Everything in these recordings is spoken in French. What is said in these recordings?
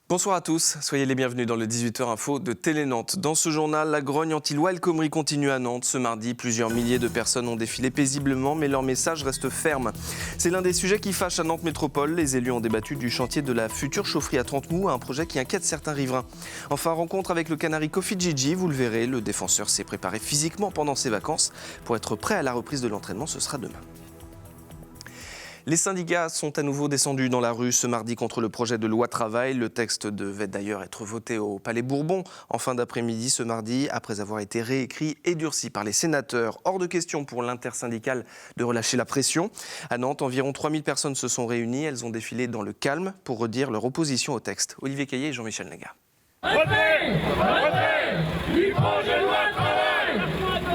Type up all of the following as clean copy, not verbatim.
Bonsoir à tous, soyez les bienvenus dans le 18h Info de Télé Nantes. Dans ce journal, la grogne anti-loi El Khomri continue à Nantes. Ce mardi, plusieurs milliers de personnes ont défilé paisiblement, mais leur message reste ferme. C'est l'un des sujets qui fâchent à Nantes Métropole. Les élus ont débattu du chantier de la future chaufferie à Trentemoux, un projet qui inquiète certains riverains. Enfin, rencontre avec le Canari Kofi Gigi, vous le verrez, le défenseur s'est préparé physiquement pendant ses vacances. Pour être prêt à la reprise de l'entraînement, ce sera demain. Les syndicats sont à nouveau descendus dans la rue ce mardi contre le projet de loi travail. Le texte devait d'ailleurs être voté au Palais Bourbon en fin d'après-midi ce mardi, après avoir été réécrit et durci par les sénateurs. Hors de question pour l'intersyndicale de relâcher la pression. À Nantes, environ 3000 personnes se sont réunies. Elles ont défilé dans le calme pour redire leur opposition au texte. Olivier Caillé et Jean-Michel Négat. Votez du projet de loi travail,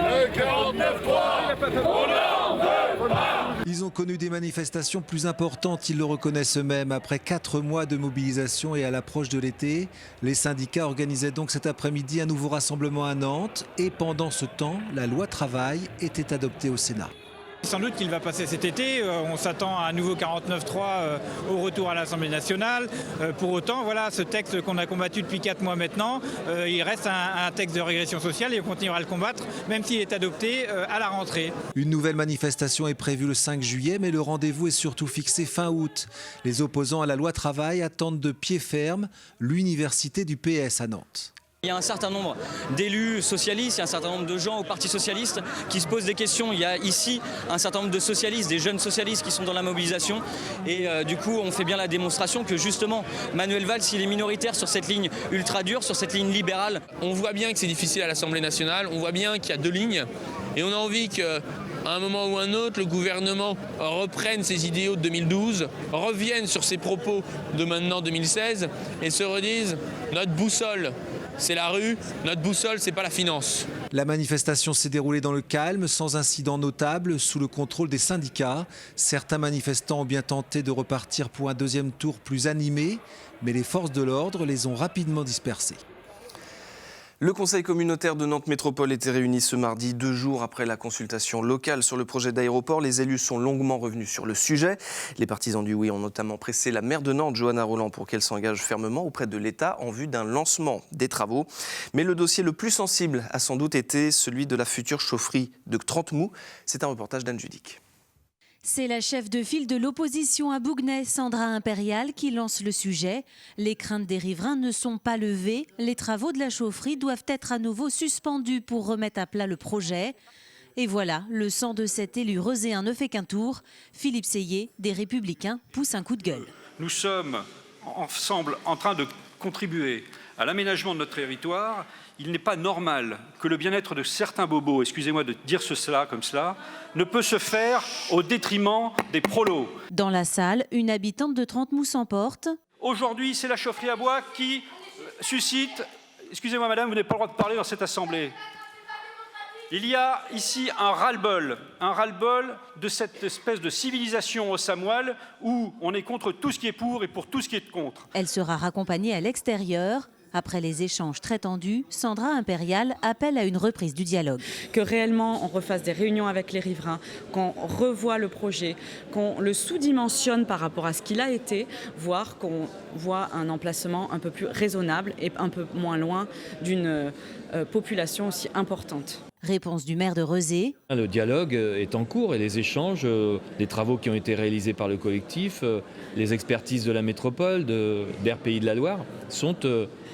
le 49.3, on n'en veut pas. Ils ont connu des manifestations plus importantes, ils le reconnaissent eux-mêmes. Après 4 mois de mobilisation et à l'approche de l'été, les syndicats organisaient donc cet après-midi un nouveau rassemblement à Nantes. Et pendant ce temps, la loi travail était adoptée au Sénat. Sans doute qu'il va passer cet été, on s'attend à un nouveau 49.3 au retour à l'Assemblée nationale. Pour autant, voilà, ce texte qu'on a combattu depuis 4 mois maintenant, il reste un texte de régression sociale et on continuera à le combattre, même s'il est adopté à la rentrée. Une nouvelle manifestation est prévue le 5 juillet, mais le rendez-vous est surtout fixé fin août. Les opposants à la loi travail attendent de pied ferme l'université du PS à Nantes. Il y a un certain nombre d'élus socialistes, il y a un certain nombre de gens au Parti socialiste qui se posent des questions. Il y a ici un certain nombre de socialistes, des jeunes socialistes qui sont dans la mobilisation. Et du coup, on fait bien la démonstration que justement, Manuel Valls, il est minoritaire sur cette ligne ultra dure, sur cette ligne libérale. On voit bien que c'est difficile à l'Assemblée nationale, on voit bien qu'il y a 2 lignes. Et on a envie qu'à un moment ou un autre, le gouvernement reprenne ses idéaux de 2012, revienne sur ses propos de maintenant 2016 et se redise notre boussole, c'est la rue, notre boussole, c'est pas la finance. La manifestation s'est déroulée dans le calme, sans incident notable, sous le contrôle des syndicats. Certains manifestants ont bien tenté de repartir pour un deuxième tour plus animé, mais les forces de l'ordre les ont rapidement dispersés. Le Conseil communautaire de Nantes Métropole était réuni ce mardi, 2 jours après la consultation locale sur le projet d'aéroport. Les élus sont longuement revenus sur le sujet. Les partisans du oui ont notamment pressé la maire de Nantes, Johanna Rolland, pour qu'elle s'engage fermement auprès de l'État en vue d'un lancement des travaux. Mais le dossier le plus sensible a sans doute été celui de la future chaufferie de Trentemoux. C'est un reportage d'Anne Judic. C'est la chef de file de l'opposition à Bougnay, Sandra Impérial, qui lance le sujet. Les craintes des riverains ne sont pas levées. Les travaux de la chaufferie doivent être à nouveau suspendus pour remettre à plat le projet. Et voilà, le sang de cet élu reuséen ne fait qu'un tour. Philippe Seyé, des Républicains, pousse un coup de gueule. Nous sommes ensemble en train de contribuer à l'aménagement de notre territoire. Il n'est pas normal que le bien-être de certains bobos, excusez-moi de dire cela comme cela, ne peut se faire au détriment des prolos. Dans la salle, une habitante de Trentemoux s'emporte. Aujourd'hui, c'est la chaufferie à bois qui suscite... Excusez-moi madame, vous n'avez pas le droit de parler dans cette assemblée. Il y a ici un ras-le-bol de cette espèce de civilisation au Samoil où on est contre tout ce qui est pour et pour tout ce qui est contre. Elle sera raccompagnée à l'extérieur. Après les échanges très tendus, Sandra Impérial appelle à une reprise du dialogue. Que réellement on refasse des réunions avec les riverains, qu'on revoie le projet, qu'on le sous-dimensionne par rapport à ce qu'il a été, voire qu'on voit un emplacement un peu plus raisonnable et un peu moins loin d'une population aussi importante. Réponse du maire de Rezé. Le dialogue est en cours et les échanges, les travaux qui ont été réalisés par le collectif, les expertises de la métropole, d'RPI de la Loire, sont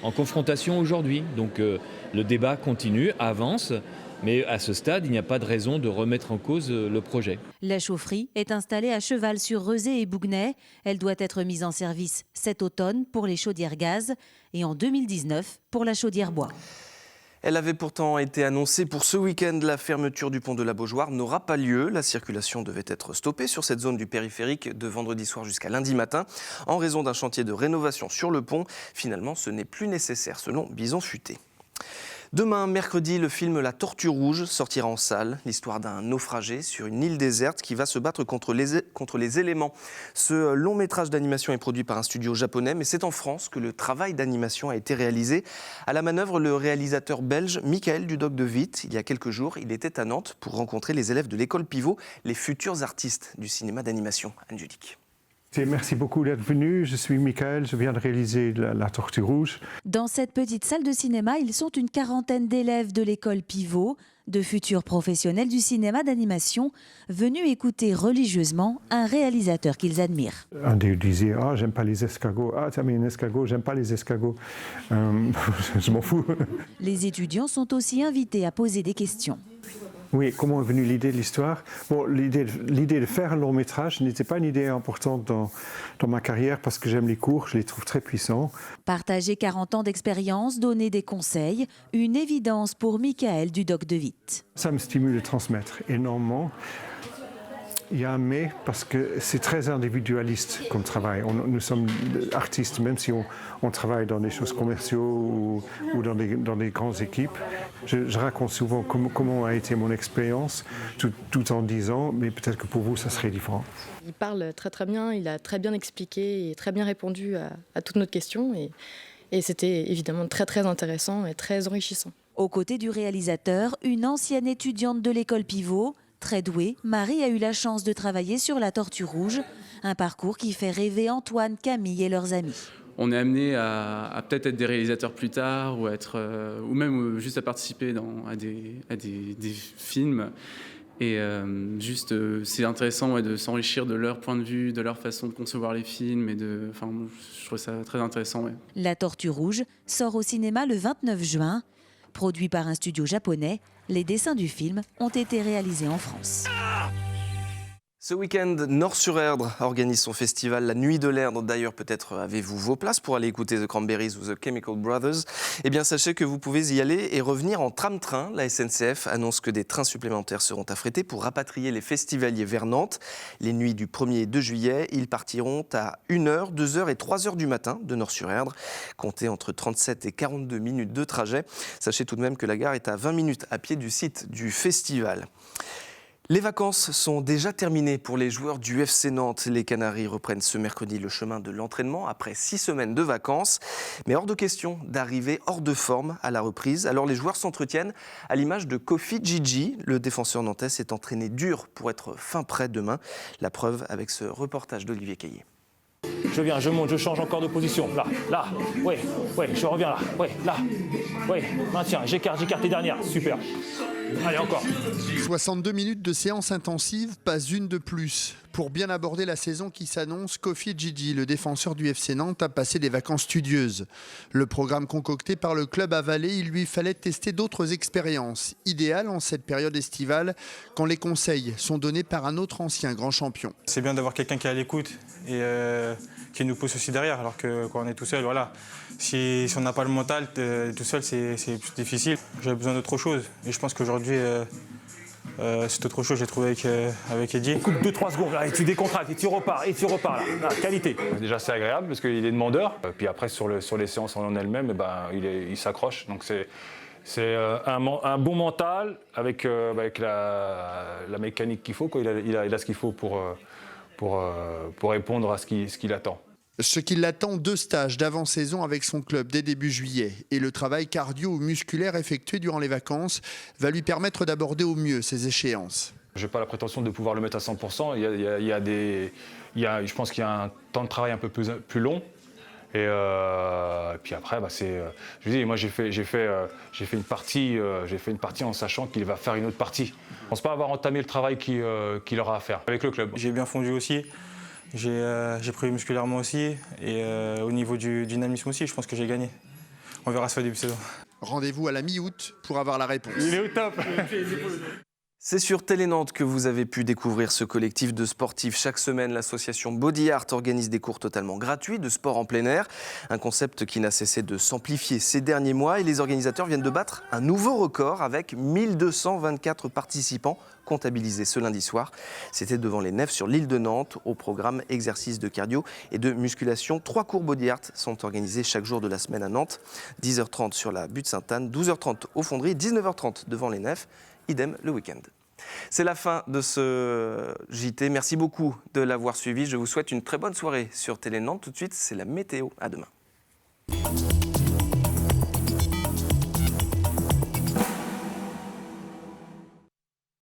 en confrontation aujourd'hui. Donc le débat continue, avance, mais à ce stade, il n'y a pas de raison de remettre en cause le projet. La chaufferie est installée à cheval sur Rezé et Bougnay. Elle doit être mise en service cet automne pour les chaudières gaz et en 2019 pour la chaudière bois. Elle avait pourtant été annoncée pour ce week-end. La fermeture du pont de la Beaujoire n'aura pas lieu. La circulation devait être stoppée sur cette zone du périphérique de vendredi soir jusqu'à lundi matin en raison d'un chantier de rénovation sur le pont. Finalement, ce n'est plus nécessaire selon Bison Futé. Demain, mercredi, le film La Tortue Rouge sortira en salle. L'histoire d'un naufragé sur une île déserte qui va se battre contre les éléments. Ce long métrage d'animation est produit par un studio japonais, mais c'est en France que le travail d'animation a été réalisé. À la manœuvre, le réalisateur belge Michael Dudoc de Witt. Il y a quelques jours, il était à Nantes pour rencontrer les élèves de l'école Pivot, les futurs artistes du cinéma d'animation. Anne Judic. Merci beaucoup d'être venu. Je suis Michael, je viens de réaliser la Tortue Rouge. Dans cette petite salle de cinéma, ils sont une quarantaine d'élèves de l'école Pivot, de futurs professionnels du cinéma d'animation, venus écouter religieusement un réalisateur qu'ils admirent. Un d'eux disait « Ah, j'aime pas les escargots. Ah, t'as mis un escargot, j'aime pas les escargots. » Je m'en fous. Les étudiants sont aussi invités à poser des questions. Oui, comment est venue l'idée de l'histoire? Bon, l'idée de faire un long métrage n'était pas une idée importante dans ma carrière parce que j'aime les cours, je les trouve très puissants. Partager 40 ans d'expérience, donner des conseils, une évidence pour Michael du Doc de Witt. Ça me stimule de transmettre énormément. Il y a un mais, parce que c'est très individualiste comme travail. Nous sommes artistes, même si on travaille dans des choses commerciaux ou dans des grandes équipes. Je raconte souvent comment a été mon expérience, tout en disant, mais peut-être que pour vous, ça serait différent. Il parle très très bien, il a très bien expliqué et très bien répondu à toutes nos questions. Et c'était évidemment très très intéressant et très enrichissant. Aux côtés du réalisateur, une ancienne étudiante de l'école Pivot. Très douée, Marie a eu la chance de travailler sur la Tortue Rouge, un parcours qui fait rêver Antoine, Camille et leurs amis. On est amené à peut-être être des réalisateurs plus tard ou même juste à participer à des films. Et c'est intéressant de s'enrichir de leur point de vue, de leur façon de concevoir les films. Je trouve ça très intéressant. Ouais. La Tortue Rouge sort au cinéma le 29 juin. Produit par un studio japonais, les dessins du film ont été réalisés en France. Ce week-end, Nord-sur-Erdre organise son festival La Nuit de l'Erdre. D'ailleurs, peut-être avez-vous vos places pour aller écouter The Cranberries ou The Chemical Brothers. Eh bien, sachez que vous pouvez y aller et revenir en tram-train. La SNCF annonce que des trains supplémentaires seront affrétés pour rapatrier les festivaliers vers Nantes. Les nuits du 1er et 2 juillet, ils partiront à 1h, 2h et 3h du matin de Nord-sur-Erdre. Comptez entre 37 et 42 minutes de trajet. Sachez tout de même que la gare est à 20 minutes à pied du site du festival. Les vacances sont déjà terminées pour les joueurs du FC Nantes. Les Canaries reprennent ce mercredi le chemin de l'entraînement après 6 semaines de vacances. Mais hors de question d'arriver hors de forme à la reprise. Alors les joueurs s'entretiennent à l'image de Kofi Djidji. Le défenseur nantais s'est entraîné dur pour être fin prêt demain. La preuve avec ce reportage d'Olivier Caillé. Je viens, je monte, je change encore de position. Là, ouais, je reviens là, là, maintiens, j'écarte les dernières, super. Allez, encore. 62 minutes de séance intensive, pas une de plus. Pour bien aborder la saison qui s'annonce, Kofi Djidji, le défenseur du FC Nantes, a passé des vacances studieuses. Le programme concocté par le club avalé, il lui fallait tester d'autres expériences. Idéal en cette période estivale, quand les conseils sont donnés par un autre ancien grand champion. C'est bien d'avoir quelqu'un qui est à l'écoute et qui nous pousse aussi derrière, alors que quand on est tout seul, voilà. Si on n'a pas le mental, tout seul, c'est plus difficile. J'avais besoin d'autre chose. Et je pense qu'aujourd'hui, c'est autre chose, j'ai trouvé avec Eddie. Coupe 2-3 secondes, là, et tu décontractes, et tu repars là. Qualité. Déjà, c'est agréable parce qu'il est demandeur. Puis après, sur les séances en elles-mêmes, il s'accroche. Donc c'est un bon mental avec la mécanique qu'il faut. Quoi. Il a ce qu'il faut pour répondre à ce qu'il attend. Ce qui l'attend, 2 stages d'avant-saison avec son club dès début juillet. Et le travail cardio ou musculaire effectué durant les vacances va lui permettre d'aborder au mieux ces échéances. Je n'ai pas la prétention de pouvoir le mettre à 100%. Je pense qu'il y a un temps de travail un peu plus long. Et puis après, je dis, moi j'ai fait une partie en sachant qu'il va faire une autre partie. Je ne pense pas avoir entamé le travail qu'il aura à faire avec le club. J'ai bien fondu aussi. J'ai pris musculairement aussi et au niveau du dynamisme aussi, je pense que j'ai gagné. On verra ça au début de saison. Rendez-vous à la mi-août pour avoir la réponse. Il est au top. C'est sur Télé Nantes que vous avez pu découvrir ce collectif de sportifs. Chaque semaine, l'association Body Art organise des cours totalement gratuits de sport en plein air. Un concept qui n'a cessé de s'amplifier ces derniers mois. Et les organisateurs viennent de battre un nouveau record avec 1224 participants comptabilisés ce lundi soir. C'était devant les Nefs sur l'île de Nantes au programme exercices de cardio et de musculation. 3 cours Body Art sont organisés chaque jour de la semaine à Nantes. 10h30 sur la butte Sainte-Anne, 12h30 au Fonderie, 19h30 devant les Nefs. Idem le week-end. C'est la fin de ce JT. Merci beaucoup de l'avoir suivi. Je vous souhaite une très bonne soirée sur Télé Nantes. Tout de suite, c'est la météo. À demain.